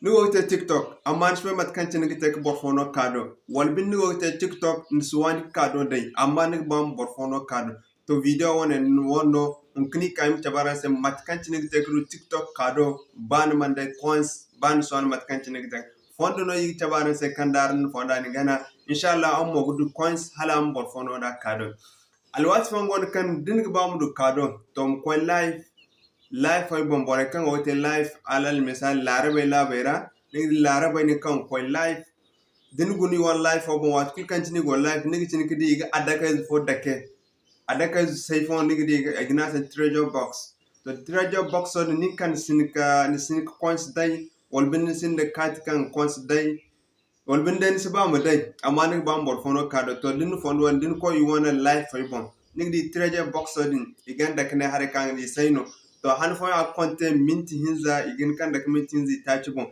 Nugo TikTok, a man shwe mat kanchi nigi tek borfono kado. Walbin nugo TikTok nsuwani kado day, a man nigi bam borfono kado. To video one wono unkini kaim chabara se mat kanchi nigi tek ru TikTok kado ban mande coins ban swan mat kanchi nigi tek. Fondo no yi chabara se kandaran fonda ni gana. Inshallah am mogudu coins halam borfono da kado. Alwat fangon kan dinig bam du kado. Tom kwen live ay bombore kan wote live alal misal larabe labera ni larabe ni kan ko live din guni won live fo bon wat kan tini go live ni tini kidi ga adaka fo dake adaka say fo ni kidi ga ignasa treasure box to treasure box so ni kan sinika coins dai wol bin sin de kat kan coins dai wol bin den si ba mo dai amani ba mbor fo no kado to din fo won din ko you wanna live fo bon ni di treasure box so din iganda kan hare kan ni say no to han fo a konte minti hinza igin kan da minti hinzi ta ci bon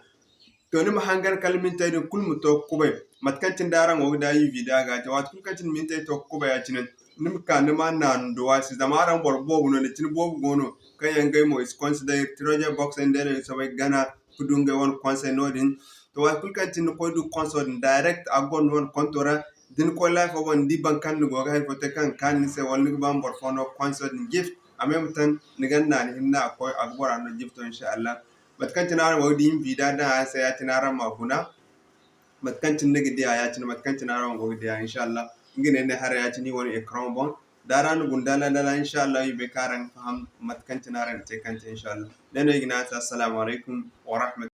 to ni mahangar kalmin tay de kulmu to kubay matkancin daran wo da yi vida ga ta wat kulkancin min tay to kubay a cinin nim ka ni ma nan do wasi zamaran borbo no ne tin bobu gono kan yangai mo is consider treasure box and then so bay gana kudunga won conseil no din to wat kulkancin ko du console direct agon won kontora din ko life won di bankan go ga ko te kan ni se won ni ban bor fono console gift en même temps ni ganna ni hinna ko agbora no gift inshallah matkancin ara wo di vida da sai ya tinara maguna matkancin nigi dia ya tin matkancin ara wo dia inshallah ngine ne har ya tini woni ekran bon daran gundala dala inshallah yibe karan faham matkancin ara te kanta inshallah dan igna assalamu alaikum wa rahmatullahi